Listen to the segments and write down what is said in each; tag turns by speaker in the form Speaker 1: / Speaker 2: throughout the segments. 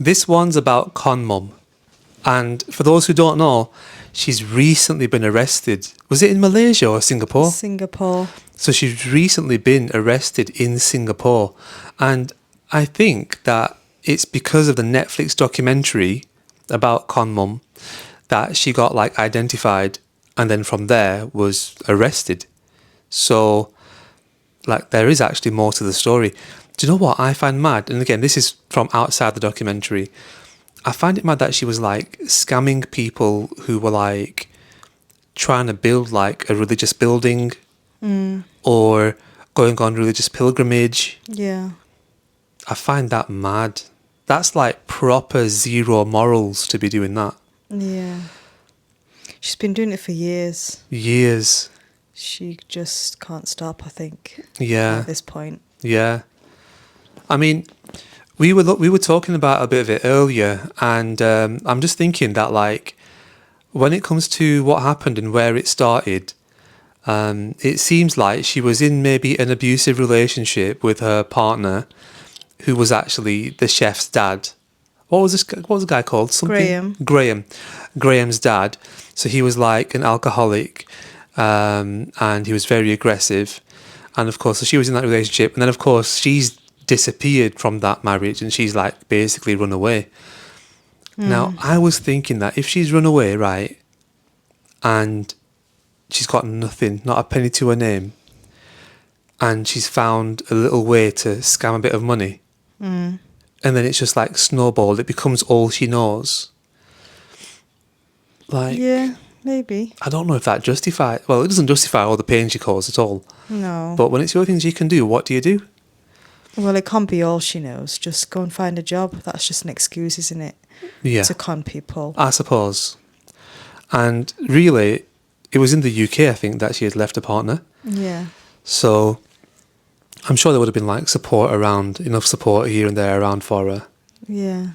Speaker 1: This one's about Con Mum. And for those who don't know, she's recently been arrested. Was it in Malaysia or Singapore?
Speaker 2: Singapore.
Speaker 1: So she's recently been arrested in Singapore. And I think that it's because of the Netflix documentary about Con Mum that she got like identified and then from there was arrested. So like there is actually more to the story. Do you know what I find mad? And again, this is from outside the documentary. I find it mad that she was like scamming people who were like trying to build like a religious building or going on religious pilgrimage.
Speaker 2: Yeah.
Speaker 1: I find that mad. That's like proper zero morals to be doing that.
Speaker 2: Yeah. She's been doing it for years.
Speaker 1: Years.
Speaker 2: She just can't stop, I think.
Speaker 1: Yeah.
Speaker 2: At this point.
Speaker 1: Yeah. I mean, we were talking about a bit of it earlier, and I'm just thinking that like when it comes to what happened and where it started, it seems like she was in maybe an abusive relationship with her partner, who was actually the chef's dad. What was this? What was the guy called?
Speaker 2: Graham.
Speaker 1: Graham's dad. So he was like an alcoholic, and he was very aggressive. And of course, so she was in that relationship, and then of course she's disappeared from that marriage, and she's like basically run away. Now, I was thinking that if she's run away, right, and she's got nothing, not a penny to her name, and she's found a little way to scam a bit of money, and then it's just like snowballed, it becomes all she knows. Like,
Speaker 2: Yeah, maybe.
Speaker 1: I don't know if that justifies, well, it doesn't justify all the pain she caused at all.
Speaker 2: No.
Speaker 1: But when it's the only things you can do, what do you do?
Speaker 2: Well, it can't be all she knows. Just go and find a job. That's just an excuse, isn't it?
Speaker 1: Yeah.
Speaker 2: To con people.
Speaker 1: I suppose. And really, it was in the UK, I think, that she had left a partner.
Speaker 2: Yeah.
Speaker 1: So I'm sure there would have been like support around, enough support here and there around for her.
Speaker 2: Yeah.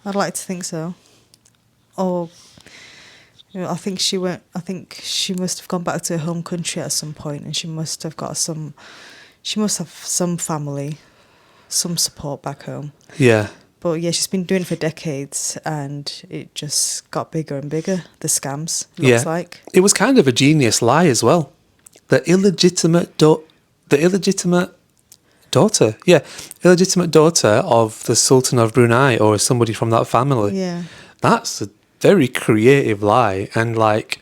Speaker 2: I'd like to think so. Or, I think she must have gone back to her home country at some point, and she must have some family, some support back home.
Speaker 1: Yeah.
Speaker 2: But yeah, she's been doing it for decades, and it just got bigger and bigger, the scams, looks like.
Speaker 1: It was kind of a genius lie as well. The illegitimate daughter of the Sultan of Brunei or somebody from that family.
Speaker 2: Yeah.
Speaker 1: That's a very creative lie, and like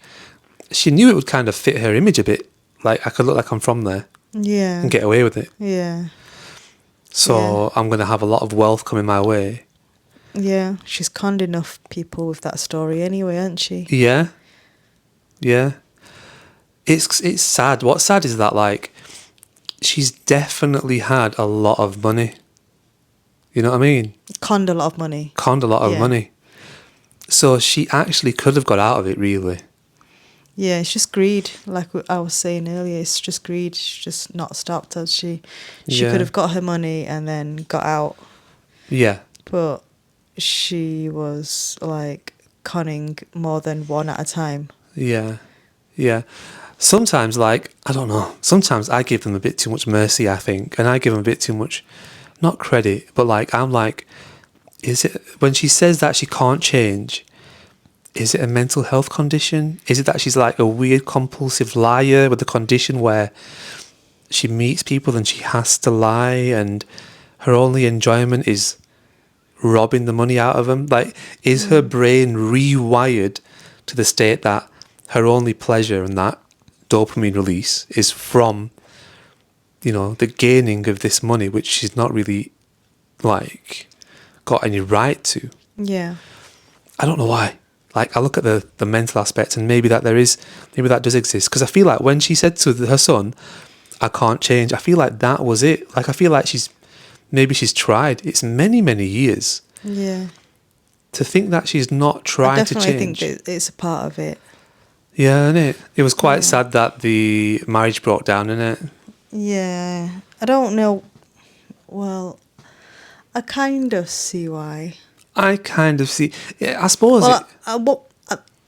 Speaker 1: she knew it would kind of fit her image a bit. Like I could look like I'm from there
Speaker 2: Yeah.
Speaker 1: and get away with it.
Speaker 2: Yeah.
Speaker 1: So I'm going to have a lot of wealth coming my way.
Speaker 2: Yeah. She's conned enough people with that story anyway, hasn't she?
Speaker 1: Yeah. Yeah. It's sad. What's sad is that like she's definitely had a lot of money. You know what I mean?
Speaker 2: Conned a lot of money.
Speaker 1: Conned a lot of
Speaker 2: Yeah.
Speaker 1: money. So she actually could have got out of it, really.
Speaker 2: Yeah, it's just greed. Like I was saying earlier, it's just greed. She's just not stopped, has she? She
Speaker 1: Yeah.
Speaker 2: could have got her money and then got out.
Speaker 1: Yeah.
Speaker 2: But she was like conning more than one at a time.
Speaker 1: Yeah. Yeah. Sometimes, like, I don't know, sometimes I give them a bit too much mercy, I think, and I give them a bit too much, not credit, but like, I'm like, is it, when she says that she can't change, is it a mental health condition? Is it that she's like a weird compulsive liar with a condition where she meets people and she has to lie and her only enjoyment is robbing the money out of them? Like, is her brain rewired to the state that her only pleasure and that dopamine release is from, you know, the gaining of this money, which she's not really like got any right to?
Speaker 2: Yeah.
Speaker 1: I don't know why. Like, I look at the mental aspect, and maybe that does exist. Because I feel like when she said to her son, I can't change, I feel like that was it. Like, I feel like she's tried. It's many, many years.
Speaker 2: Yeah.
Speaker 1: To think that she's not tried to change.
Speaker 2: I definitely think that it's a part of it.
Speaker 1: Yeah, innit? It was quite sad that the marriage broke down, innit?
Speaker 2: Yeah. I don't know. Well, I kind of see why.
Speaker 1: I kind of see. Yeah, I suppose.
Speaker 2: Well,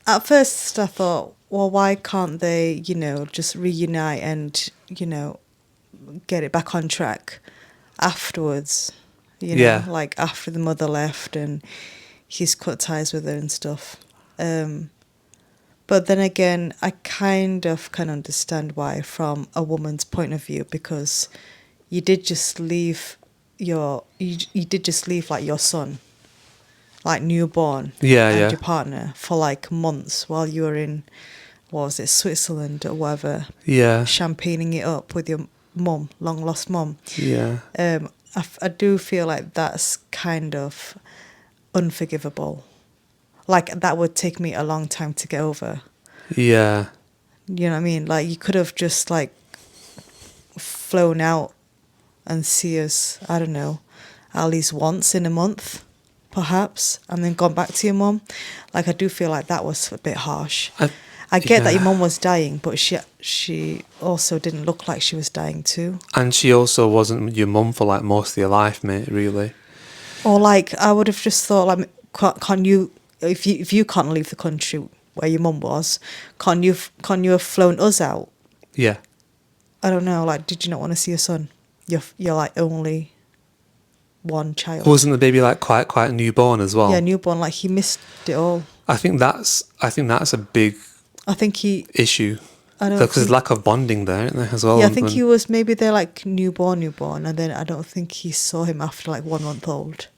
Speaker 2: at first I thought, well, why can't they, just reunite and, get it back on track afterwards? you know,
Speaker 1: Yeah.
Speaker 2: like after the mother left and he's cut ties with her and stuff. But then again, I kind of can understand why from a woman's point of view, because you did just leave you did just leave like your son, like newborn,
Speaker 1: Yeah,
Speaker 2: and
Speaker 1: yeah.
Speaker 2: your partner for like months while you were in, what was it, Switzerland or whatever,
Speaker 1: Yeah.
Speaker 2: champagning it up with your mum, long lost mum.
Speaker 1: Yeah.
Speaker 2: I do feel like that's kind of unforgivable. Like that would take me a long time to get over.
Speaker 1: Yeah.
Speaker 2: You know what I mean? Like you could have just like flown out and see us, I don't know, at least once in a month, perhaps, and then gone back to your mum. Like I do feel like that was a bit harsh. I get that your mum was dying, but she also didn't look like she was dying too.
Speaker 1: And she also wasn't your mum for like most of your life, mate, really.
Speaker 2: Or like I would have just thought, like, can you, if you can't leave the country where your mum was, can you have flown us out?
Speaker 1: Yeah.
Speaker 2: I don't know. Like, did you not want to see your son? You're like only one child.
Speaker 1: Wasn't the baby like quite newborn as well?
Speaker 2: Yeah, newborn. Like he missed it all.
Speaker 1: I think that's a big
Speaker 2: I think he.
Speaker 1: issue.
Speaker 2: I don't.
Speaker 1: Because there's lack of bonding there, isn't there, as well?
Speaker 2: Yeah, I think he was maybe they're like newborn, and then I don't think he saw him after like 1 month old.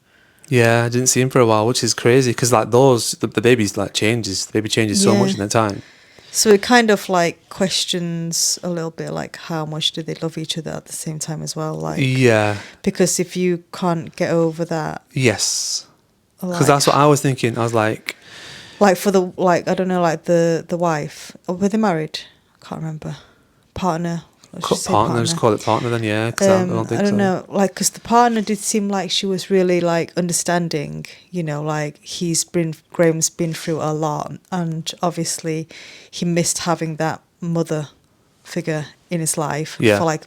Speaker 1: Yeah, I didn't see him for a while, which is crazy because like the baby's like changes. The baby changes so much in that time.
Speaker 2: So it kind of like questions a little bit like how much do they love each other at the same time as well, like
Speaker 1: Yeah.
Speaker 2: because if you can't get over that,
Speaker 1: Yes. Because
Speaker 2: like,
Speaker 1: that's what I was thinking. I was like
Speaker 2: for the like I don't know, like the wife, or were they married? I can't remember. Partner.
Speaker 1: just call it partner then, yeah. 'Cause I don't think
Speaker 2: I don't
Speaker 1: so.
Speaker 2: know, like, because the partner did seem like she was really like understanding, you know, like Graham's been through a lot, and obviously he missed having that mother figure in his life
Speaker 1: Yeah.
Speaker 2: for like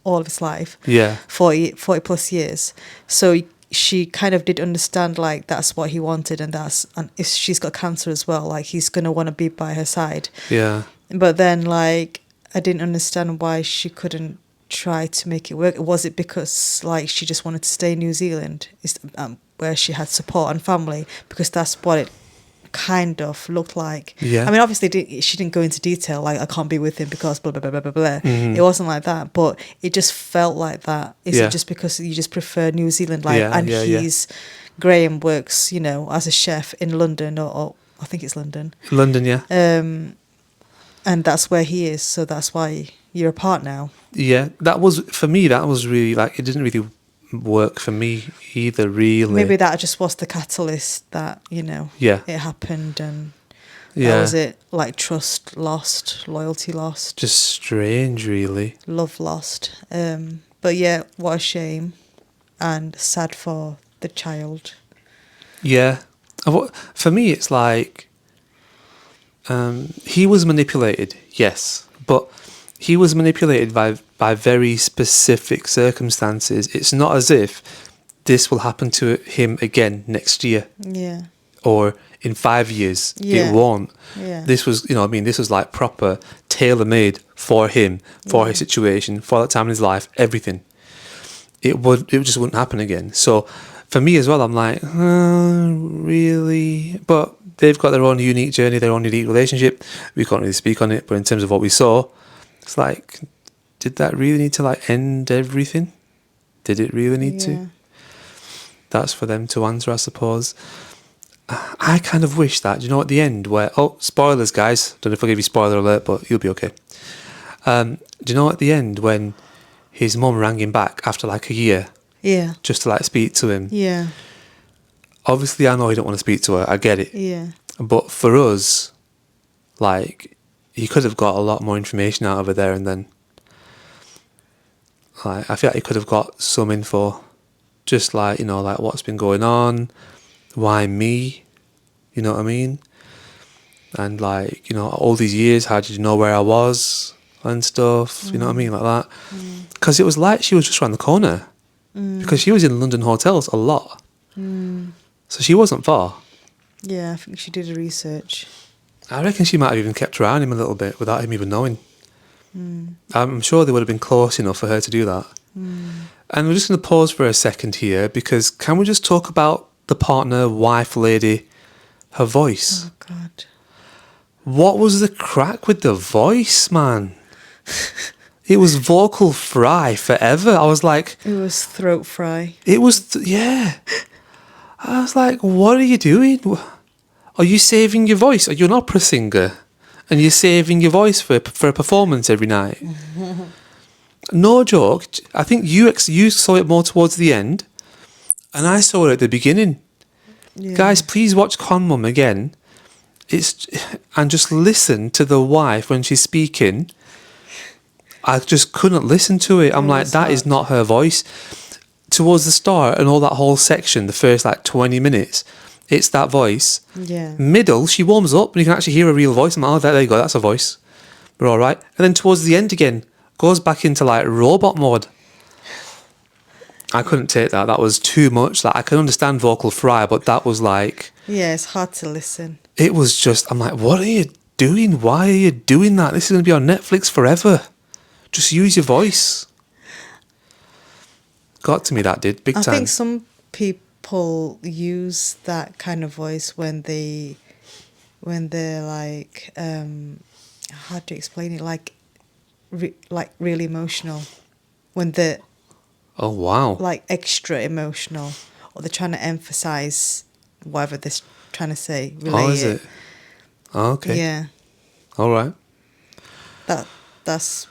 Speaker 2: all of his life,
Speaker 1: Yeah.
Speaker 2: 40 plus years. So she kind of did understand like that's what he wanted, and if she's got cancer as well, like he's gonna want to be by her side.
Speaker 1: Yeah.
Speaker 2: But then, like, I didn't understand why she couldn't try to make it work. Was it because, like, she just wanted to stay in New Zealand, where she had support and family? Because that's what it kind of looked like.
Speaker 1: Yeah.
Speaker 2: I mean, obviously, she didn't go into detail, like, I can't be with him because blah, blah, blah, blah, blah, blah.
Speaker 1: Mhm.
Speaker 2: It wasn't like that, but it just felt like that. Is
Speaker 1: Yeah.
Speaker 2: it just because you just prefer New Zealand life?
Speaker 1: Yeah,
Speaker 2: And
Speaker 1: yeah.
Speaker 2: Graham works, you know, as a chef in London, or I think it's London.
Speaker 1: London, yeah.
Speaker 2: And that's where he is, so that's why you're apart now.
Speaker 1: Yeah, that was for me. That was really like it didn't really work for me either. Really,
Speaker 2: Maybe that just was the catalyst that, you know,
Speaker 1: Yeah.
Speaker 2: it happened, and
Speaker 1: Yeah,
Speaker 2: that was it. Like trust lost, loyalty lost,
Speaker 1: just strange, really.
Speaker 2: love lost. But yeah, what a shame, and sad for the child.
Speaker 1: Yeah, for me, it's like he was manipulated, yes, but he was manipulated by very specific circumstances. It's not as if this will happen to him again next year
Speaker 2: Yeah,
Speaker 1: or in 5 years.
Speaker 2: Yeah.
Speaker 1: It won't.
Speaker 2: yeah,
Speaker 1: This was, you know, what I mean, this was like proper tailor-made for him, for his situation, for that time in his life, everything. It just wouldn't happen again. So for me as well, I'm like, really? But they've got their own unique journey, their own unique relationship. We can't really speak on it, but in terms of what we saw, it's like, did that really need to like end everything? Did it really need to? That's for them to answer, I suppose. I kind of wish that, you know, at the end where, spoilers, guys. Don't know if I'll give you spoiler alert, but you'll be okay. Do you know at the end when his mum rang him back after like a year
Speaker 2: yeah,
Speaker 1: just to like speak to him?
Speaker 2: yeah,
Speaker 1: Obviously, I know he don't want to speak to her. I get it.
Speaker 2: yeah,
Speaker 1: But for us, like, he could have got a lot more information out of her there and then. Like, I feel like he could have got some info. Just like, you know, like what's been going on, why me, you know what I mean? And like, you know, all these years, how did you know where I was and stuff, you know what I mean, like that. Because it was like she was just around the corner. Because she was in London hotels a lot. So she wasn't far.
Speaker 2: yeah. I think she did a research.
Speaker 1: I reckon she might have even kept around him a little bit without him even knowing. I'm sure they would have been close enough for her to do that. And we're just going to pause for a second here, because can we just talk about the partner, wife, lady, her voice?
Speaker 2: Oh God.
Speaker 1: What was the crack with the voice, man? It was vocal fry forever. I was like...
Speaker 2: It was throat fry.
Speaker 1: It was... yeah. I was like, what are you doing? Are you saving your voice? Are you an opera singer? And you're saving your voice for a performance every night? No joke. I think you saw it more towards the end, and I saw it at the beginning.
Speaker 2: Yeah.
Speaker 1: Guys, please watch Con Mum again. And just listen to the wife when she's speaking. I just couldn't listen to it. I'm like, that is not her voice. Towards the start and all that whole section, the first like 20 minutes, it's that voice.
Speaker 2: Yeah.
Speaker 1: Middle, she warms up and you can actually hear a real voice. I'm like, oh, there you go, that's a voice. We're all right. And then towards the end again, goes back into like robot mode. I couldn't take that. That was too much. Like, I can understand vocal fry, but that was like...
Speaker 2: Yeah, it's hard to listen.
Speaker 1: It was just... I'm like, what are you doing? Why are you doing that? This is going to be on Netflix forever. Just use your voice. Got to me, that did. Big time.
Speaker 2: I think some people use that kind of voice when they're like... how do you explain it? Like really emotional. When they're...
Speaker 1: Oh, wow.
Speaker 2: Like extra emotional, or they're trying to emphasize whatever they're trying to say. Relay
Speaker 1: Oh, is it? Oh, okay.
Speaker 2: Yeah.
Speaker 1: All right.
Speaker 2: That's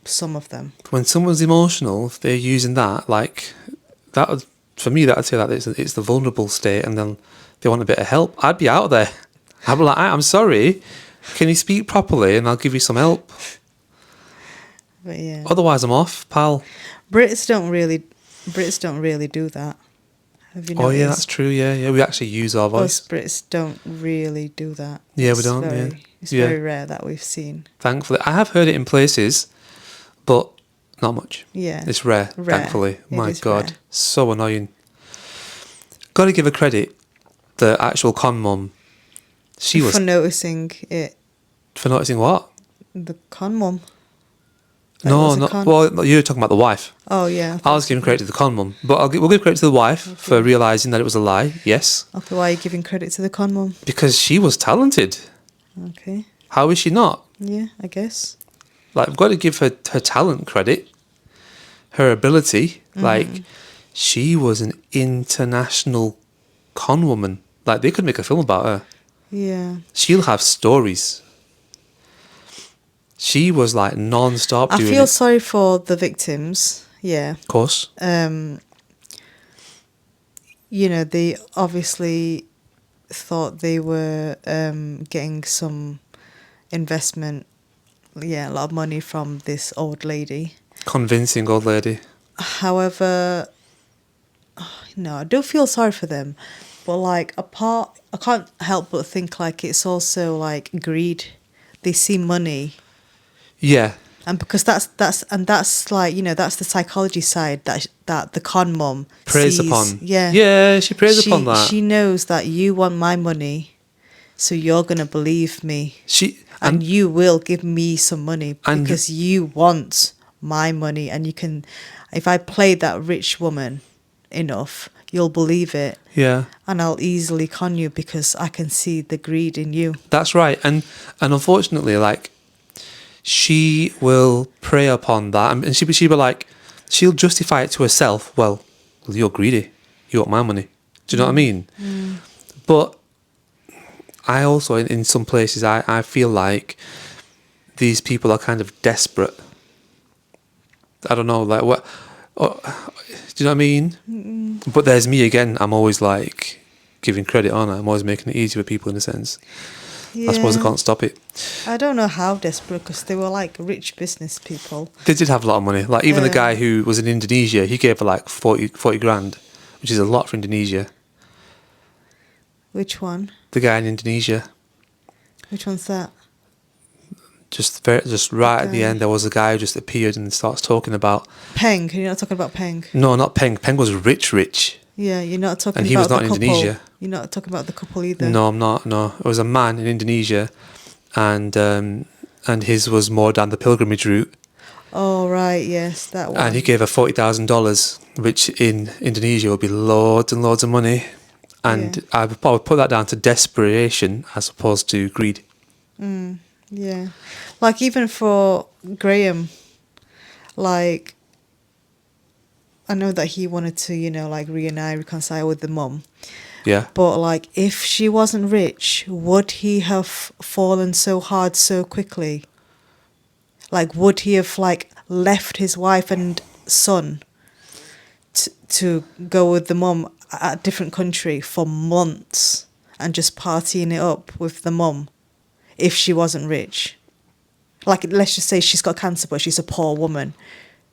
Speaker 2: some of them.
Speaker 1: When someone's emotional, if they're using that, like, that would, for me, that would say that it's the vulnerable state, and then they want a bit of help. I'd be out there. I'd be like, I'm sorry, can you speak properly, and I'll give you some help.
Speaker 2: But yeah.
Speaker 1: Otherwise, I'm off, pal.
Speaker 2: Brits don't really do that. Have you noticed?
Speaker 1: Oh yeah, that's true. Yeah. We actually use our voice.
Speaker 2: Us Brits don't really do that.
Speaker 1: Yeah, we don't.
Speaker 2: It's very rare that we've seen.
Speaker 1: Thankfully, I have heard it in places, but not much.
Speaker 2: Yeah,
Speaker 1: it's rare. Thankfully, my God,
Speaker 2: rare.
Speaker 1: so annoying. Got to give her credit. The actual con mum, she was
Speaker 2: for noticing it.
Speaker 1: For noticing what?
Speaker 2: The con mum.
Speaker 1: No, not well. You're talking about the wife.
Speaker 2: Oh yeah.
Speaker 1: I was giving credit to the con mum, but we'll give credit to the wife for realising that it was a lie. Yes.
Speaker 2: Okay, why are you giving credit to the con mum?
Speaker 1: Because she was talented.
Speaker 2: Okay.
Speaker 1: How is she not?
Speaker 2: Yeah, I guess.
Speaker 1: Like, I've got to give her talent credit, her ability. Like, she was an international con woman. Like, they could make a film about her.
Speaker 2: Yeah.
Speaker 1: She'll have stories. She was like non-stop doing it.
Speaker 2: I feel sorry for the victims. Yeah.
Speaker 1: Of course.
Speaker 2: You know, they obviously thought they were getting some investment, a lot of money from this old lady.
Speaker 1: Convincing old lady.
Speaker 2: However, no, I do feel sorry for them. But like, I can't help but think like it's also like greed. They see money.
Speaker 1: Yeah.
Speaker 2: And because that's like, you know, that's the psychology side that the con mum
Speaker 1: preys
Speaker 2: sees.
Speaker 1: upon.
Speaker 2: Yeah.
Speaker 1: Yeah, she preys upon that.
Speaker 2: She knows that you want my money, so you're gonna believe me. And you will give me some money because you want my money, and you can, if I play that rich woman enough, you'll believe it.
Speaker 1: Yeah. And
Speaker 2: I'll easily con you because I can see the greed in you.
Speaker 1: That's right. And unfortunately, like, she will prey upon that, and she'll be like, she'll justify it to herself. Well, you're greedy. You want my money. Do you know what I mean?
Speaker 2: Mm.
Speaker 1: But I also, in some places, I feel like these people are kind of desperate. I don't know, like, what? Oh, do you know what I mean? Mm. But there's me again. I'm always like giving credit, aren't I? I'm always making it easy for people in a sense. Yeah. I suppose I can't stop it.
Speaker 2: I don't know how desperate, because they were like rich business people.
Speaker 1: They did have a lot of money. Like, even the guy who was in Indonesia, he gave her like 40 grand, which is a lot for Indonesia.
Speaker 2: Which one?
Speaker 1: The guy in Indonesia.
Speaker 2: Which one's that?
Speaker 1: Just right at the end, there was a guy who just appeared and starts talking about...
Speaker 2: Peng. You're not talking about Peng?
Speaker 1: No, not Peng. Peng was rich.
Speaker 2: Yeah, you're not talking about the couple.
Speaker 1: And he was not in Indonesia.
Speaker 2: You're not talking about the couple either.
Speaker 1: No, I'm not. No, it was a man in Indonesia, and his was more down the pilgrimage route.
Speaker 2: Oh right, yes, that one.
Speaker 1: And he gave her $40,000, which in Indonesia would be loads and loads of money. And
Speaker 2: Yeah.
Speaker 1: I would probably put that down to desperation as opposed to greed.
Speaker 2: Yeah. Like even for Graham, like I know that he wanted to, like reunite, reconcile with the mum.
Speaker 1: Yeah.
Speaker 2: But like if she wasn't rich, would he have fallen so hard so quickly? Like would he have like left his wife and son to go with the mum at a different country for months and just partying it up with the mum if she wasn't rich? Like let's just say she's got cancer but she's a poor woman.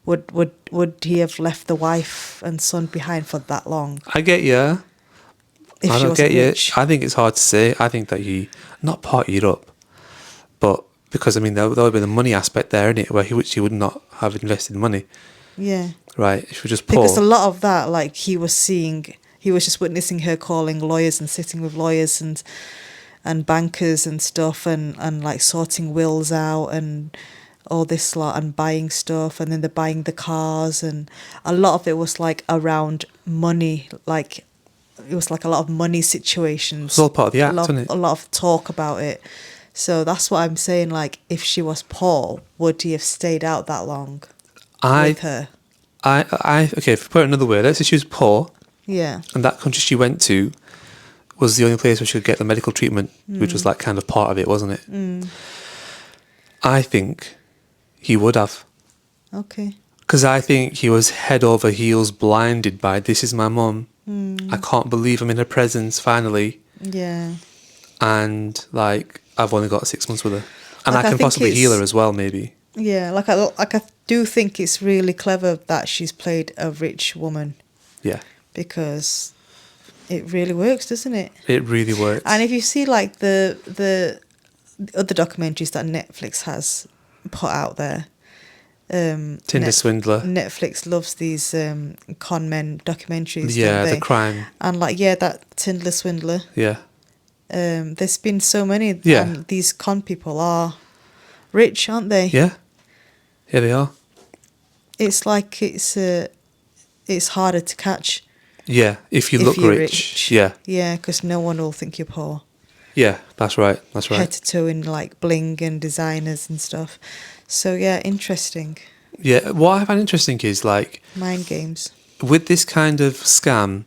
Speaker 2: Would he have left the wife and son behind for that long
Speaker 1: I get you.
Speaker 2: if
Speaker 1: I
Speaker 2: she
Speaker 1: don't
Speaker 2: wasn't
Speaker 1: get you.
Speaker 2: rich?
Speaker 1: I think it's hard to say. I think that he not partied up, but because I mean there would be the money aspect there, in it, where he would not have invested money,
Speaker 2: Yeah.
Speaker 1: right? If she was just poor.
Speaker 2: Because a lot of that, like he was just witnessing her calling lawyers and sitting with lawyers and bankers and stuff and like sorting wills out and all this lot and buying stuff, and then they're buying the cars, and a lot of it was like around money, like it was like a lot of money situations.
Speaker 1: It's all part of the act, isn't it?
Speaker 2: A lot of talk about it. So that's what I'm saying, like if she was poor, would he have stayed out that long with her?
Speaker 1: Okay, if we put it another way, let's say she was poor,
Speaker 2: Yeah.
Speaker 1: and that country she went to was the only place where she could get the medical treatment, which was like kind of part of it, wasn't it? I think he would have.
Speaker 2: Okay.
Speaker 1: Because I think he was head over heels blinded by, this is my mum. I can't believe I'm in her presence, finally.
Speaker 2: Yeah.
Speaker 1: And, like, I've only got 6 months with her. And
Speaker 2: Like,
Speaker 1: I
Speaker 2: I
Speaker 1: can
Speaker 2: think
Speaker 1: possibly heal
Speaker 2: it's-
Speaker 1: her as well, maybe.
Speaker 2: Yeah, like I do think it's really clever that she's played a rich woman,
Speaker 1: Yeah.
Speaker 2: because it really works, doesn't it?
Speaker 1: It really works.
Speaker 2: And if you see like the other documentaries that Netflix has put out there,
Speaker 1: Tinder swindler.
Speaker 2: Netflix loves these con men documentaries.
Speaker 1: Yeah,
Speaker 2: don't
Speaker 1: the
Speaker 2: they?
Speaker 1: crime.
Speaker 2: And like that Tinder swindler.
Speaker 1: Yeah.
Speaker 2: There's been so many.
Speaker 1: Yeah.
Speaker 2: And these con people are rich, aren't they?
Speaker 1: Yeah. Yeah, they are.
Speaker 2: It's like it's harder to catch
Speaker 1: Yeah, if you
Speaker 2: if
Speaker 1: look
Speaker 2: you're
Speaker 1: rich. Yeah.
Speaker 2: Yeah, because no one will think you're poor.
Speaker 1: Yeah, that's right. That's right.
Speaker 2: Head to toe in like bling and designers and stuff. So yeah, interesting.
Speaker 1: Yeah, what I find interesting is, like,
Speaker 2: Mind games.
Speaker 1: with this kind of scam,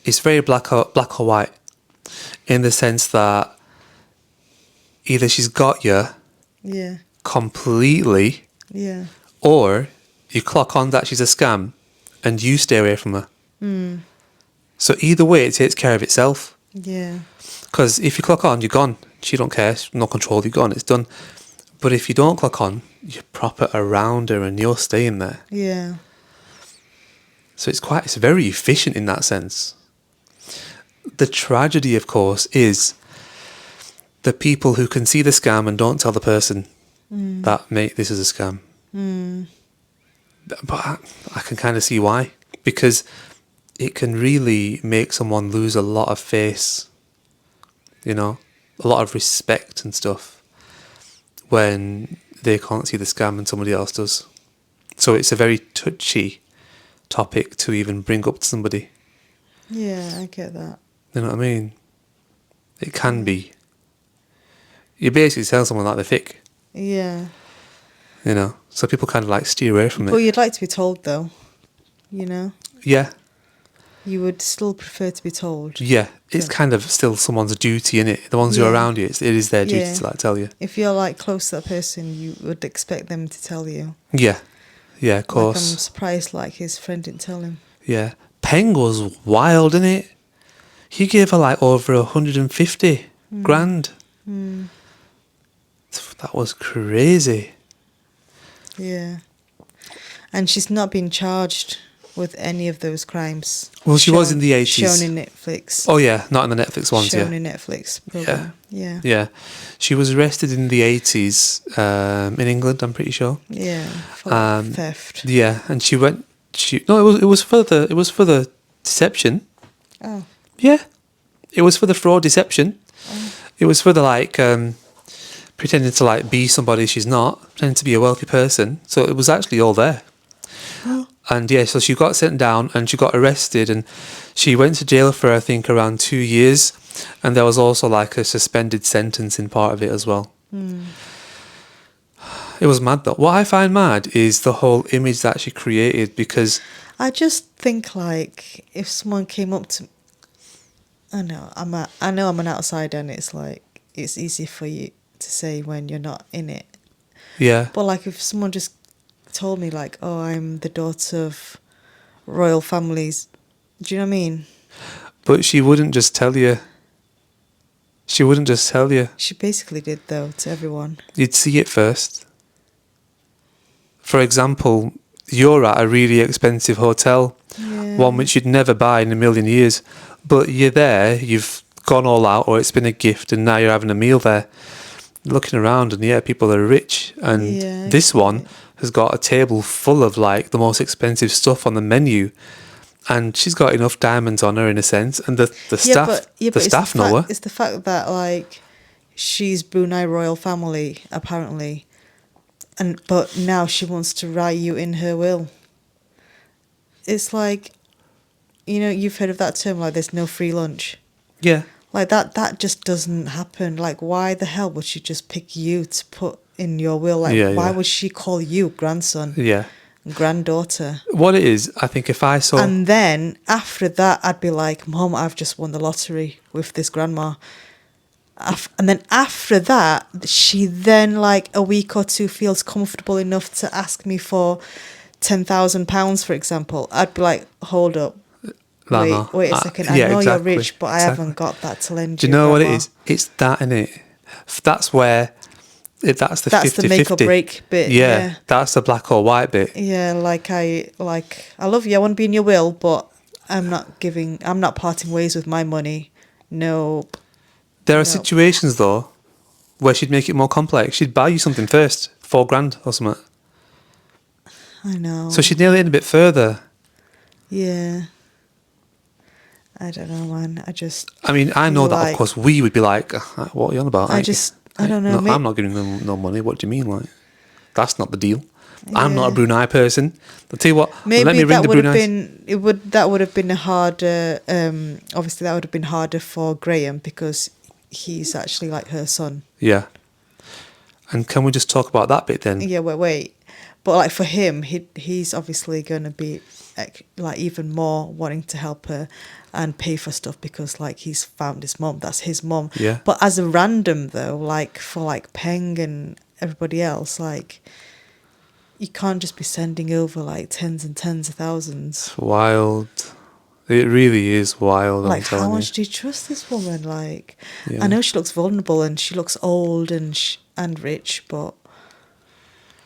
Speaker 1: it's very black or white, in the sense that either she's got you
Speaker 2: Yeah.
Speaker 1: completely,
Speaker 2: Yeah.
Speaker 1: or you clock on that she's a scam and you stay away from her. So either way, it takes care of itself.
Speaker 2: Yeah.
Speaker 1: Because if you clock on, you're gone. She don't care. No control. You're gone. It's done. But if you don't clock on, you're proper around her and you're staying there.
Speaker 2: Yeah.
Speaker 1: So it's very efficient in that sense. The tragedy, of course, is the people who can see the scam and don't tell the person that, mate, this is a scam. But I can kind of see why. Because it can really make someone lose a lot of face, a lot of respect and stuff, when they can't see the scam and somebody else does. So it's a very touchy topic to even bring up to somebody.
Speaker 2: Yeah, I get that.
Speaker 1: You know what I mean? It can be. You basically tell someone that they're thick,
Speaker 2: Yeah.
Speaker 1: So people kind of like steer away from
Speaker 2: Well,
Speaker 1: it.
Speaker 2: you'd like to be told though,
Speaker 1: Yeah,
Speaker 2: You would still prefer to be told.
Speaker 1: yeah. It's
Speaker 2: Yeah.
Speaker 1: kind of still someone's duty, innit? The ones who are
Speaker 2: Yeah.
Speaker 1: around you, it is their duty
Speaker 2: Yeah.
Speaker 1: to like tell you.
Speaker 2: If you're like close to that person, you would expect them to tell you.
Speaker 1: Yeah, yeah, of
Speaker 2: Like,
Speaker 1: course.
Speaker 2: I'm surprised like his friend didn't tell him.
Speaker 1: Yeah. Peng was wild, innit? He gave her like over 150 grand. That was crazy.
Speaker 2: Yeah. And she's not been charged with any of those crimes.
Speaker 1: Well, she was in the 80s.
Speaker 2: Shown in Netflix.
Speaker 1: Oh yeah, not in the Netflix ones,
Speaker 2: Shown
Speaker 1: yeah.
Speaker 2: in Netflix program. Yeah.
Speaker 1: Yeah. She was arrested in the 80s in England, I'm pretty sure.
Speaker 2: Yeah. For theft.
Speaker 1: Yeah, and she went it was for the deception.
Speaker 2: Oh.
Speaker 1: Yeah. It was for the fraud deception. It was for the pretending to like be somebody she's not, pretending to be a wealthy person. So it was actually all there. And yeah, so she got sent down and she got arrested and she went to jail for I think around 2 years, and there was also like a suspended sentence in part of it as well. It was mad though. What I find mad is the whole image that she created, because
Speaker 2: I just think like if someone came up to, I know I'm an outsider, and it's like it's easy for you to say when you're not in it.
Speaker 1: yeah,
Speaker 2: But like if someone just told me like, oh, I'm the daughter of royal families, do you know what I mean?
Speaker 1: but she wouldn't just tell you. She wouldn't just tell you.
Speaker 2: She basically did though to everyone.
Speaker 1: You'd see it first. For example, you're at a really expensive hotel,
Speaker 2: Yeah.
Speaker 1: one which you'd never buy in a million years, but you're there, you've gone all out, or it's been a gift, and now you're having a meal there. Looking around, and yeah, people are rich, and
Speaker 2: Yeah,
Speaker 1: this one
Speaker 2: okay.
Speaker 1: has got a table full of like the most expensive stuff on the menu, and she's got enough diamonds on her in a sense, and the staff
Speaker 2: But
Speaker 1: staff know her.
Speaker 2: It's the fact that like she's Brunei royal family apparently, but now she wants to write you in her will. It's like, you know, you've heard of that term like there's no free lunch.
Speaker 1: Yeah,
Speaker 2: Like that just doesn't happen. Like why the hell would she just pick you to put in your will? Like
Speaker 1: Yeah,
Speaker 2: why
Speaker 1: yeah.
Speaker 2: would she call you grandson,
Speaker 1: yeah.
Speaker 2: granddaughter?
Speaker 1: What it is, I think if I saw,
Speaker 2: And then after that, I'd be like, Mom, I've just won the lottery with this grandma. And then after that, she then like a week or two feels comfortable enough to ask me for £10,000, for example. I'd be like, hold up.
Speaker 1: no.
Speaker 2: Wait a second. I
Speaker 1: Yeah,
Speaker 2: know
Speaker 1: exactly,
Speaker 2: you're rich, but I
Speaker 1: exactly.
Speaker 2: haven't got that to lend
Speaker 1: Do
Speaker 2: you.
Speaker 1: you know what it
Speaker 2: Grandma.
Speaker 1: is? It's that, innit? That's where, that's the
Speaker 2: That's
Speaker 1: 50-50.
Speaker 2: the make or break bit.
Speaker 1: Yeah, that's the black or white bit.
Speaker 2: Yeah, I love you. I want to be in your will, but I'm not parting ways with my money. Nope.
Speaker 1: There are
Speaker 2: No.
Speaker 1: situations though where she'd make it more complex. She'd buy you something first, £4,000 or something.
Speaker 2: I know.
Speaker 1: So she'd nail it in a bit further.
Speaker 2: Yeah. I don't know, man.
Speaker 1: I mean, I know that of
Speaker 2: like-
Speaker 1: course we would be like, what are you on about?
Speaker 2: I don't know.
Speaker 1: No, I'm not giving them no money. What do you mean? Like, that's not the deal. I'm not a
Speaker 2: Yeah.
Speaker 1: Brunei person. I'll tell you what,
Speaker 2: Maybe
Speaker 1: let me ring
Speaker 2: that
Speaker 1: the
Speaker 2: would have
Speaker 1: Brunei.
Speaker 2: that would have been a harder. Obviously, that would have been harder for Graham because he's actually like her son.
Speaker 1: Yeah. And can we just talk about that bit then?
Speaker 2: Yeah, wait. But like for him, he's obviously going to be like even more wanting to help her and pay for stuff because like he's found his mum. That's his mum.
Speaker 1: Yeah.
Speaker 2: But as a random though, like for like Peng and everybody else, like you can't just be sending over like tens and tens of thousands.
Speaker 1: Wild. It really is wild.
Speaker 2: Like
Speaker 1: I'm telling
Speaker 2: how
Speaker 1: you.
Speaker 2: much do you trust this woman? Like
Speaker 1: Yeah.
Speaker 2: I know she looks vulnerable and she looks old and rich, but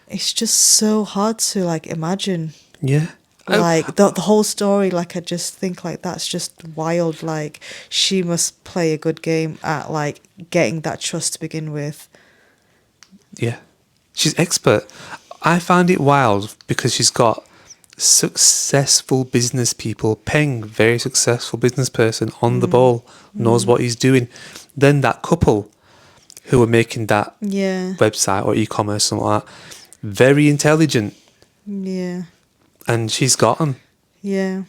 Speaker 2: it's just so hard to like imagine.
Speaker 1: Yeah.
Speaker 2: Like the whole story, like I just think like that's just wild. Like she must play a good game at like getting that trust to begin with.
Speaker 1: Yeah. She's expert. I find it wild because she's got successful business people. Peng, very successful business person, on the ball, knows what he's doing. Then that couple who were making that
Speaker 2: Yeah,
Speaker 1: website or e-commerce, something like that, very intelligent,
Speaker 2: yeah,
Speaker 1: and she's got them.
Speaker 2: yeah.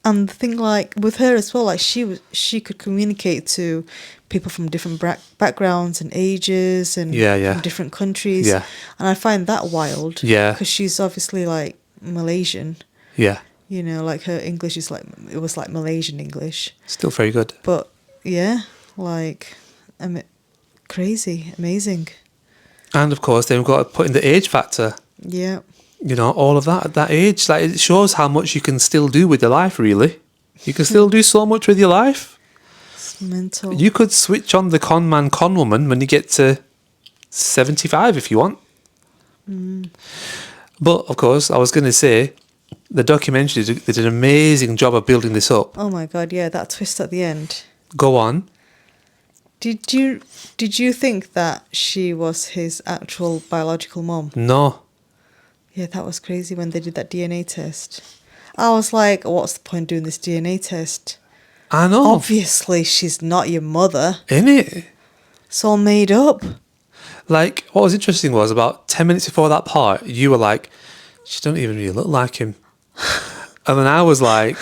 Speaker 2: And the thing like with her as well, like she could communicate to people from different backgrounds and ages and
Speaker 1: Yeah.
Speaker 2: from different countries.
Speaker 1: Yeah.
Speaker 2: And I find that wild.
Speaker 1: Yeah.
Speaker 2: Because she's obviously like Malaysian.
Speaker 1: Yeah,
Speaker 2: You know, like her English is like it was like Malaysian English.
Speaker 1: still very good.
Speaker 2: But yeah, like crazy, amazing.
Speaker 1: And of course, then we've got to put in the age factor.
Speaker 2: Yeah.
Speaker 1: You know, all of that at that age, like it shows how much you can still do with your life. Really, you can still do so much with your life.
Speaker 2: It's mental.
Speaker 1: You could switch on the con man, con woman when you get to 75 if you want. But of course, I was going to say, the documentary they did an amazing job of building this up.
Speaker 2: Oh my god, yeah, that twist at the end.
Speaker 1: Go on.
Speaker 2: Did you think that she was his actual biological mom?
Speaker 1: No.
Speaker 2: Yeah, that was crazy when they did that DNA test. I was like, what's the point doing this DNA test?
Speaker 1: I know.
Speaker 2: Obviously, she's not your mother.
Speaker 1: Innit?
Speaker 2: It's all made up.
Speaker 1: Like, what was interesting was about 10 minutes before that part, you were like, she don't even really look like him. And then I was like,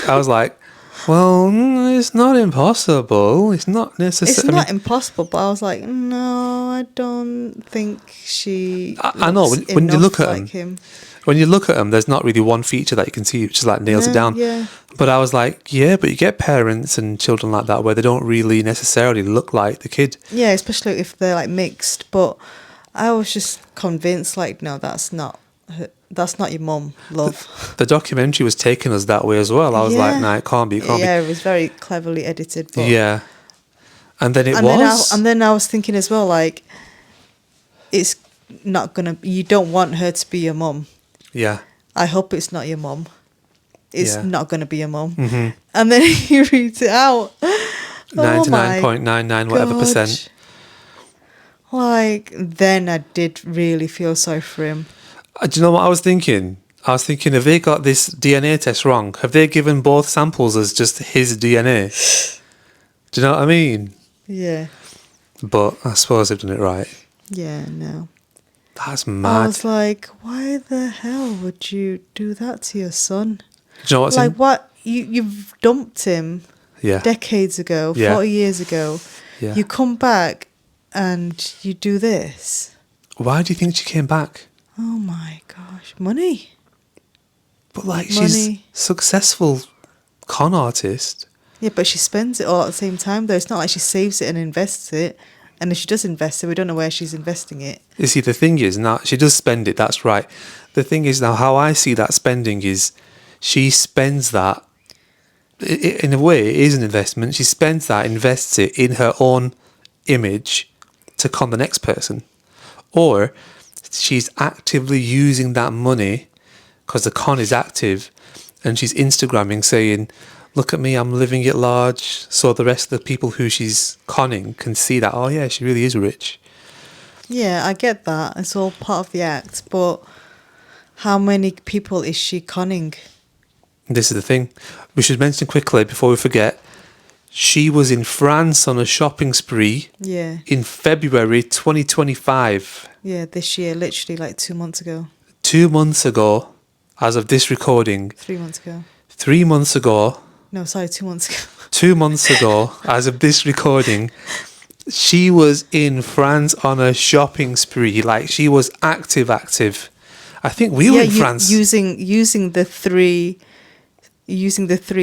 Speaker 1: well, it's not impossible. It's not
Speaker 2: It's
Speaker 1: necessary.
Speaker 2: not impossible, but I was like, no, I don't think she
Speaker 1: I know,
Speaker 2: looks
Speaker 1: when you
Speaker 2: enough
Speaker 1: look at
Speaker 2: like him.
Speaker 1: when you look at them, there's not really one feature that you can see which is like nails it
Speaker 2: No,
Speaker 1: down.
Speaker 2: yeah.
Speaker 1: But I was like, yeah, but you get parents and children like that where they don't really necessarily look like the kid.
Speaker 2: Yeah, especially if they're like mixed. But I was just convinced, like, no, that's not your mum, love.
Speaker 1: The documentary was taking us that way as well. I was like,
Speaker 2: Yeah.
Speaker 1: nah, it can't be, it can't
Speaker 2: Yeah, it was very cleverly edited.
Speaker 1: be.
Speaker 2: But
Speaker 1: Yeah. And then it
Speaker 2: and
Speaker 1: was.
Speaker 2: then I was thinking as well, like, it's not gonna. You don't want her to be your mum.
Speaker 1: Yeah.
Speaker 2: I hope it's not your mum. It's
Speaker 1: Yeah.
Speaker 2: not gonna be your mum.
Speaker 1: Mm-hmm.
Speaker 2: And then he reads it out. Oh my
Speaker 1: 99.99 whatever
Speaker 2: God.
Speaker 1: percent.
Speaker 2: Like, then I did really feel sorry for him.
Speaker 1: Do you know what I was thinking? I was thinking, have they got this DNA test wrong? Have they given both samples as just his DNA? Do you know what I mean?
Speaker 2: Yeah.
Speaker 1: But I suppose they've done it right.
Speaker 2: Yeah, no.
Speaker 1: That's
Speaker 2: I
Speaker 1: mad.
Speaker 2: was like, why the hell would you do that to your son?
Speaker 1: Do you know what's
Speaker 2: Like, what? You've dumped him
Speaker 1: Yeah.
Speaker 2: decades ago,
Speaker 1: Yeah.
Speaker 2: 40 years ago.
Speaker 1: Yeah.
Speaker 2: You come back and you do this.
Speaker 1: Why do you think she came back?
Speaker 2: Oh my gosh. Money.
Speaker 1: But like, she's
Speaker 2: Money.
Speaker 1: successful con artist.
Speaker 2: Yeah, but she spends it all at the same time, though. It's not like she saves it and invests it. And if she does invest it, we don't know where she's investing it.
Speaker 1: You see, the thing is, now she does spend it, that's right. The thing is, now how I see that spending is she spends that, in a way, it is an investment. She spends that, invests it in her own image to con the next person. Or she's actively using that money because the con is active and she's Instagramming saying, look at me, I'm living it large. So the rest of the people who she's conning can see that, oh yeah, she really is rich.
Speaker 2: Yeah, I get that. It's all part of the act. But how many people is she conning?
Speaker 1: This is the thing. We should mention quickly before we forget, she was in France on a shopping spree
Speaker 2: Yeah.
Speaker 1: in February 2025.
Speaker 2: Yeah, this year, literally like 2 months ago.
Speaker 1: 2 months ago, as of this recording,
Speaker 2: 3 months ago.
Speaker 1: 3 months ago,
Speaker 2: No, sorry, 2 months ago.
Speaker 1: 2 months ago, as of this recording, she was in France on a shopping spree. Like, she was active. I think we were in France.
Speaker 2: Using the three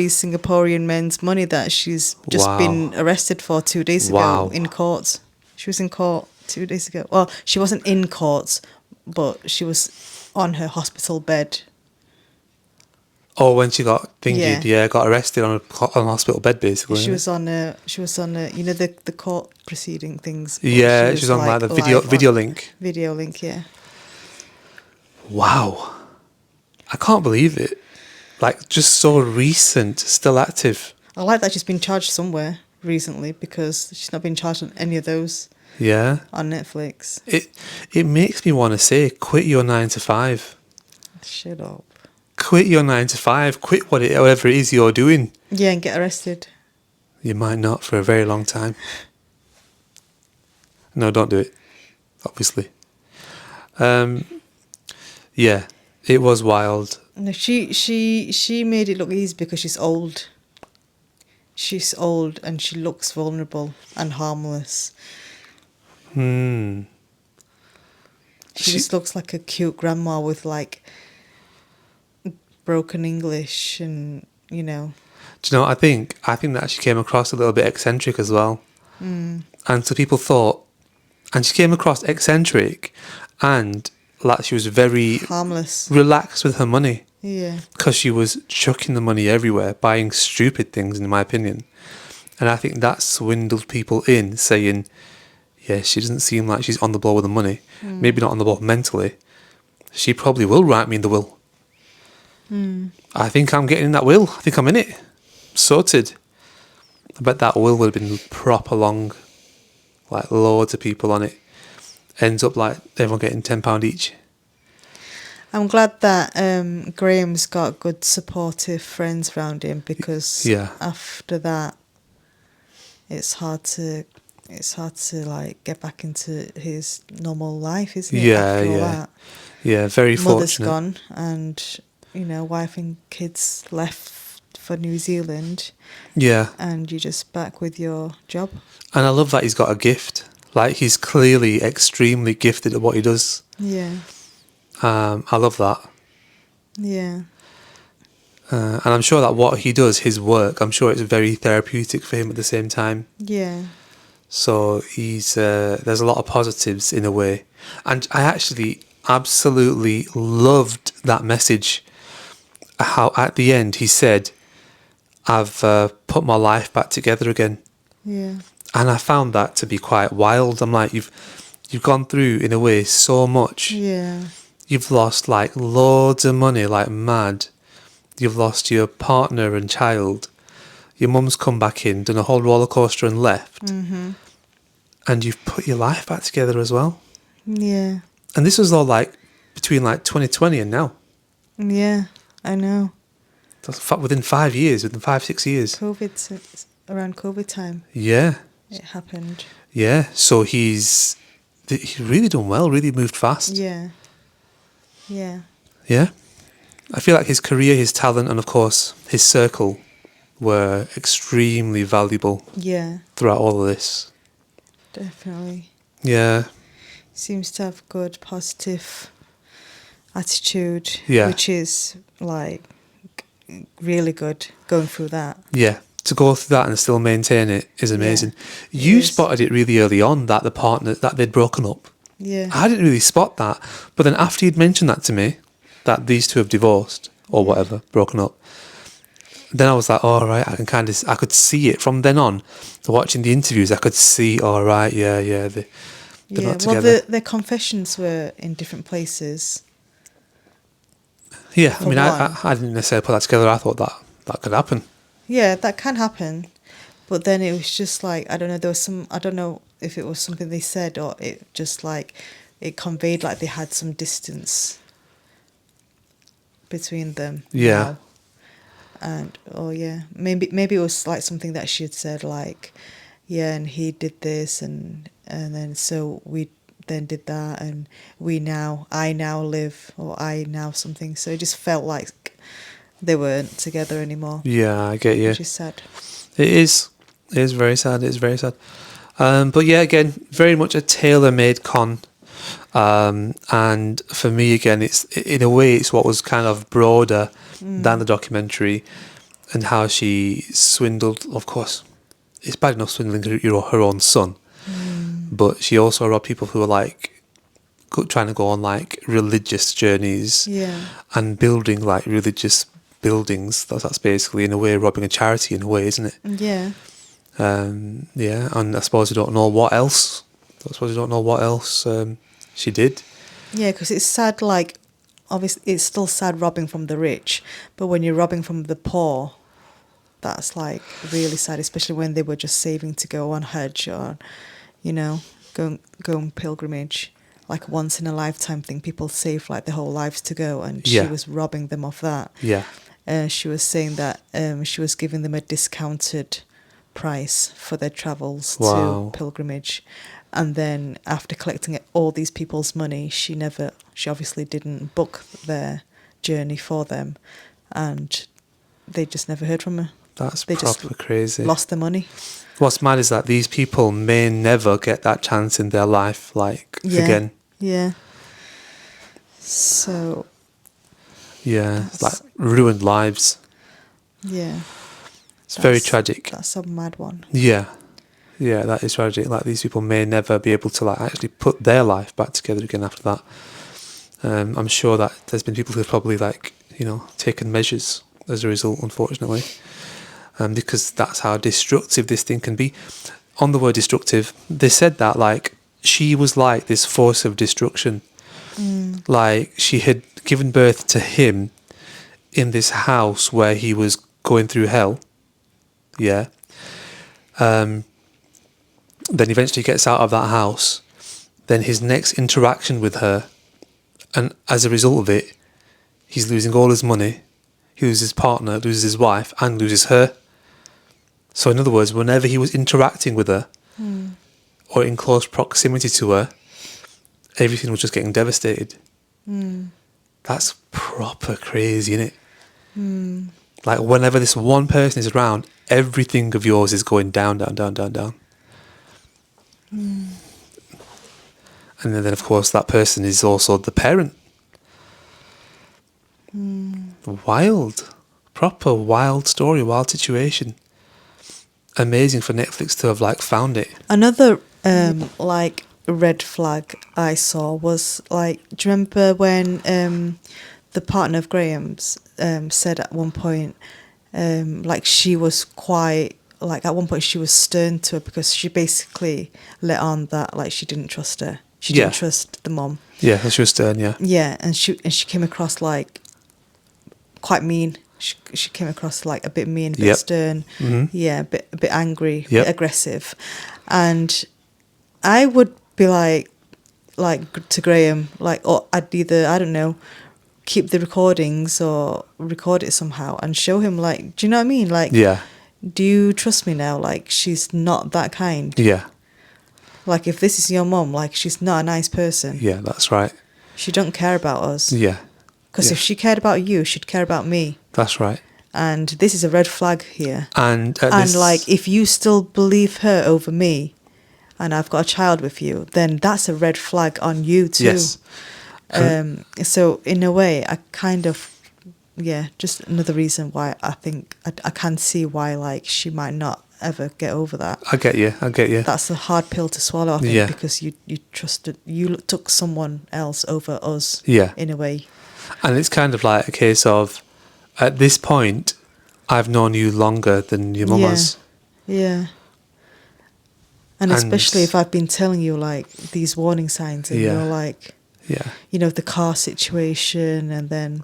Speaker 2: Singaporean men's money that she's just
Speaker 1: Wow.
Speaker 2: been arrested for 2 days ago
Speaker 1: Wow.
Speaker 2: in court. She was in court 2 days ago. Well, she wasn't in court, but she was on her hospital bed.
Speaker 1: Oh, when she got thingied,
Speaker 2: Yeah.
Speaker 1: got arrested on a hospital bed, basically.
Speaker 2: She was on a you know, the court proceeding things. but
Speaker 1: Yeah, she was on like the
Speaker 2: live
Speaker 1: video
Speaker 2: on
Speaker 1: link.
Speaker 2: Video link, yeah.
Speaker 1: Wow. I can't believe it. Like, just so recent, still active.
Speaker 2: I like that she's been charged somewhere recently because she's not been charged on any of those
Speaker 1: Yeah.
Speaker 2: on Netflix.
Speaker 1: It makes me want to say, quit your 9 to 5.
Speaker 2: Shut up.
Speaker 1: Quit your 9 to 5. Quit whatever it is you're doing.
Speaker 2: Yeah, and get arrested.
Speaker 1: You might not for a very long time. No, don't do it. Obviously. Yeah, it was wild.
Speaker 2: No, she made it look easy because she's old. She's old and she looks vulnerable and harmless.
Speaker 1: Hmm.
Speaker 2: She just looks like a cute grandma with like broken English and, you know.
Speaker 1: Do you know what I think? I think that she came across a little bit eccentric as well.
Speaker 2: Mm.
Speaker 1: And so people thought, and she came across eccentric and like she was very
Speaker 2: Harmless.
Speaker 1: relaxed with her money.
Speaker 2: Yeah.
Speaker 1: Because she was chucking the money everywhere, buying stupid things, in my opinion. And I think that swindled people in, saying, yeah, she doesn't seem like she's on the ball with the money. Maybe not on the ball mentally. She probably will write me in the will. I think I'm getting in that will. I think I'm in it. Sorted. I bet that will would have been proper long. Like, loads of people on it. Ends up like everyone getting £10 each.
Speaker 2: I'm glad that Graham's got good supportive friends around him because
Speaker 1: Yeah.
Speaker 2: after that it's hard to it's hard to like get back into his normal life, isn't it?
Speaker 1: Yeah,
Speaker 2: After all
Speaker 1: yeah.
Speaker 2: that,
Speaker 1: Yeah, very
Speaker 2: mother's
Speaker 1: fortunate.
Speaker 2: gone, and wife and kids left for New Zealand,
Speaker 1: Yeah.
Speaker 2: and you're just back with your job.
Speaker 1: And I love that he's got a gift. Like, he's clearly extremely gifted at what he does.
Speaker 2: Yeah,
Speaker 1: I love that.
Speaker 2: yeah,
Speaker 1: And I'm sure that what he does, his work, I'm sure it's very therapeutic for him at the same time.
Speaker 2: yeah,
Speaker 1: So there's a lot of positives in a way. And I actually absolutely loved that message. How at the end he said, I've put my life back together again.
Speaker 2: yeah,
Speaker 1: And I found that to be quite wild. I'm like, you've gone through, in a way, so much.
Speaker 2: yeah,
Speaker 1: You've lost like loads of money, like mad. You've lost your partner and child. Your mum's come back in, done a whole roller coaster and left.
Speaker 2: mm-hmm.
Speaker 1: And you've put your life back together as well.
Speaker 2: Yeah,
Speaker 1: And this was all like between like 2020 and now.
Speaker 2: yeah, I know.
Speaker 1: That's within 5 years, within 5-6 years.
Speaker 2: It's around COVID time
Speaker 1: Yeah,
Speaker 2: it happened.
Speaker 1: yeah. So he's really done well, really moved fast.
Speaker 2: Yeah, yeah,
Speaker 1: Yeah. I feel like his career, his talent, and of course his circle were extremely valuable
Speaker 2: yeah,
Speaker 1: throughout all of this.
Speaker 2: definitely.
Speaker 1: Yeah,
Speaker 2: Seems to have good positive attitude,
Speaker 1: Yeah.
Speaker 2: which is like really good going through that.
Speaker 1: yeah. To go through that and still maintain it is amazing.
Speaker 2: Yeah,
Speaker 1: You
Speaker 2: it is.
Speaker 1: spotted it really early on that the partner, that they'd broken up.
Speaker 2: Yeah,
Speaker 1: I didn't really spot that. But then after you'd mentioned that to me, that these two have divorced or whatever, broken up, then I was like, all right, I could see it from then on. Watching the interviews, I could see, all right, yeah, they're
Speaker 2: yeah.
Speaker 1: not
Speaker 2: Well,
Speaker 1: together.
Speaker 2: their confessions were in different places.
Speaker 1: Yeah, I
Speaker 2: for
Speaker 1: mean,
Speaker 2: one.
Speaker 1: I didn't necessarily put that together. I thought that could happen.
Speaker 2: Yeah, that can happen, but then it was just like I don't know. There was some. I don't know if it was something they said or it just like it conveyed like they had some distance between them.
Speaker 1: Yeah.
Speaker 2: now. And maybe it was like something that she had said like, yeah, and he did this and then so we then did that and I now live or I now something. So it just felt like they weren't together anymore.
Speaker 1: Yeah, I get you.
Speaker 2: Which is sad.
Speaker 1: It is. It is very sad. It is very sad. But yeah, again, very much a tailor-made con. And for me, again, it's in a way, it's what was kind of broader than the documentary, and how she swindled. Of course, it's bad enough swindling her own son, but she also robbed people who were like trying to go on like religious journeys
Speaker 2: Yeah.
Speaker 1: and building like religious buildings. That's basically in a way robbing a charity in a way, isn't it?
Speaker 2: Yeah.
Speaker 1: Yeah, and I suppose we don't know what else. She did.
Speaker 2: Yeah, because it's sad, like, obviously, it's still sad robbing from the rich, but when you're robbing from the poor, that's, like, really sad, especially when they were just saving to go on Hajj or, go on pilgrimage, like, once in a lifetime thing. People save, like, their whole lives to go, and
Speaker 1: Yeah.
Speaker 2: she was robbing them of that.
Speaker 1: Yeah.
Speaker 2: She was saying that she was giving them a discounted price for their travels
Speaker 1: Wow.
Speaker 2: to pilgrimage. And then after collecting all these people's money, she obviously didn't book their journey for them, and they just never heard from her.
Speaker 1: That's
Speaker 2: They just
Speaker 1: proper crazy.
Speaker 2: Lost their money.
Speaker 1: What's mad is that these people may never get that chance in their life, like, again.
Speaker 2: Yeah. So,
Speaker 1: Yeah, it's like ruined lives.
Speaker 2: yeah.
Speaker 1: It's very tragic.
Speaker 2: That's a mad one.
Speaker 1: Yeah, that is tragic. Like, these people may never be able to like actually put their life back together again after that. I'm sure that there's been people who've probably like taken measures as a result, unfortunately, because that's how destructive this thing can be. On the word destructive, they said that like she was like this force of destruction. Like, she had given birth to him in this house where he was going through hell. Yeah. Then eventually gets out of that house. Then his next interaction with her, and as a result of it, he's losing all his money. He loses his partner, loses his wife, and loses her. So in other words, whenever he was interacting with her, or in close proximity to her, everything was just getting devastated. That's proper crazy, isn't it? Like whenever this one person is around, everything of yours is going down, down, down, down, down. And then of course that person is also the parent. Wild. Proper wild story, wild situation. Amazing for Netflix to have like found it.
Speaker 2: Another like red flag I saw was like, do you remember when the partner of Graham's said at one point, like she was quite, like at one point she was stern to her because she basically let on that like she didn't trust her. She didn't trust the mom.
Speaker 1: Yeah, she was stern, yeah.
Speaker 2: Yeah, and she came across like quite mean. She came across like a bit mean, a bit stern. Yeah, a bit angry, a bit aggressive. And I would be like to Graham, like, or I'd either, I don't know, keep the recordings or record it somehow and show him, like, do you know what I mean? Like, do you trust me now? Like, she's not that kind.
Speaker 1: Yeah.
Speaker 2: Like, if this is your mom, like, she's not a nice person.
Speaker 1: Yeah, that's right.
Speaker 2: She don't care about us.
Speaker 1: Yeah.
Speaker 2: Because if she cared about you, she'd care about me.
Speaker 1: That's right.
Speaker 2: And this is a red flag here.
Speaker 1: And
Speaker 2: like, if you still believe her over me, and I've got a child with you, then that's a red flag on you too.
Speaker 1: Yes.
Speaker 2: So in a way, I kind of, just another reason why I think I can see why, like, she might not ever get over that.
Speaker 1: I get you.
Speaker 2: That's a hard pill to swallow, I think, because you took someone else over us.
Speaker 1: Yeah.
Speaker 2: In a way.
Speaker 1: And it's kind of like a case of, at this point, I've known you longer than your mum has.
Speaker 2: Yeah. And especially if I've been telling you, like, these warning signs and you're like, you know, the car situation and then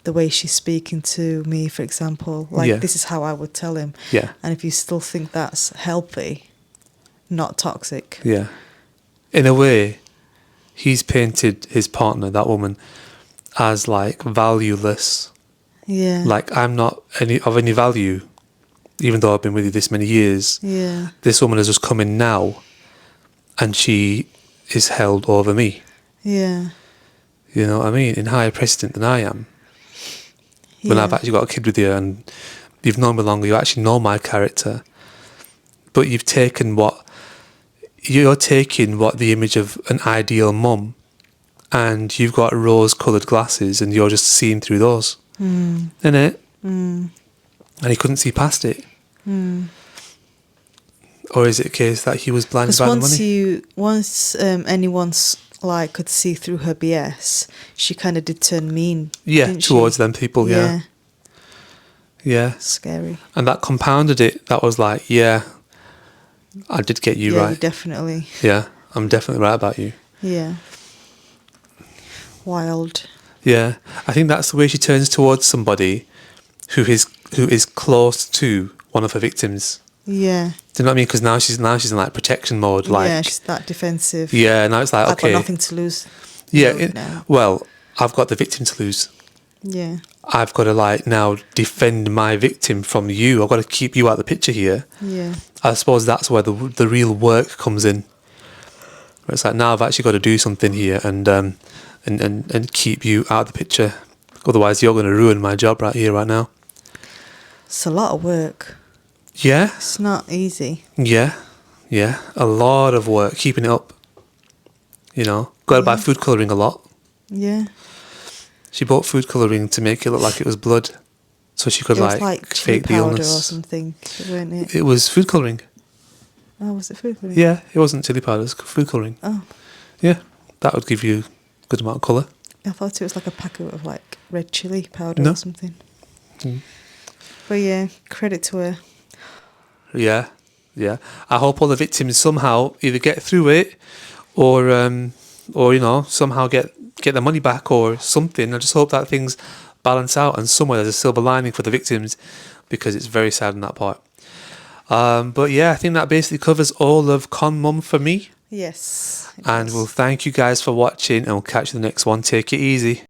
Speaker 2: the way she's speaking to me, for example. Like, this is how I would tell him.
Speaker 1: Yeah.
Speaker 2: And if you still think that's healthy, not toxic.
Speaker 1: Yeah. In a way, he's painted his partner, that woman, as, like, valueless.
Speaker 2: Yeah.
Speaker 1: Like, I'm not of any value, even though I've been with you this many years.
Speaker 2: Yeah.
Speaker 1: This woman has just come in now, and she is held over me.
Speaker 2: Yeah.
Speaker 1: You know what I mean? In higher precedent than I am. When I've actually got a kid with you and you've known me longer, you actually know my character. But you're taking what the image of an ideal mum, and you've got rose-coloured glasses and you're just seeing through those. Innit? And he couldn't see past it. Or is it a case that he was blinded by the money?
Speaker 2: Once anyone's like could see through her BS, she kind of did turn mean.
Speaker 1: Yeah, towards them people. Yeah.
Speaker 2: Scary.
Speaker 1: And that compounded it. That was like, I did get you right.
Speaker 2: Definitely.
Speaker 1: Yeah, I'm definitely right about you.
Speaker 2: Yeah. Wild.
Speaker 1: Yeah, I think that's the way she turns towards somebody who is close to one of her victims.
Speaker 2: Yeah.
Speaker 1: Do you know what I mean? Because now she's in like protection mode. Like,
Speaker 2: she's that defensive.
Speaker 1: Yeah, now it's like, okay,
Speaker 2: I've got nothing to lose.
Speaker 1: Yeah, well, I've got the victim to lose.
Speaker 2: Yeah.
Speaker 1: I've got to like now defend my victim from you. I've got to keep you out of the picture here.
Speaker 2: Yeah.
Speaker 1: I suppose that's where the real work comes in. Where it's like, now I've actually got to do something here and keep you out of the picture. Otherwise, you're going to ruin my job right here, right now.
Speaker 2: It's a lot of work.
Speaker 1: Yeah.
Speaker 2: It's not easy.
Speaker 1: Yeah. A lot of work, keeping it up. You know, got to buy food colouring a lot.
Speaker 2: Yeah.
Speaker 1: She bought food colouring to make it look like it was blood. So she could like fake the illness.
Speaker 2: Or something, weren't it?
Speaker 1: It was food colouring.
Speaker 2: Oh, was it food colouring?
Speaker 1: Yeah, it wasn't chili powder, it was food colouring.
Speaker 2: Oh.
Speaker 1: Yeah, that would give you a good amount of colour.
Speaker 2: I thought it was like a packet of like red chili powder or something. But yeah, credit to her.
Speaker 1: Yeah. I hope all the victims somehow either get through it or you know, somehow get their money back or something. I just hope that things balance out and somewhere there's a silver lining for the victims, because it's very sad in that part. But yeah, I think that basically covers all of Con Mum for me.
Speaker 2: Yes.
Speaker 1: And we'll thank you guys for watching, and we'll catch you in the next one. Take it easy.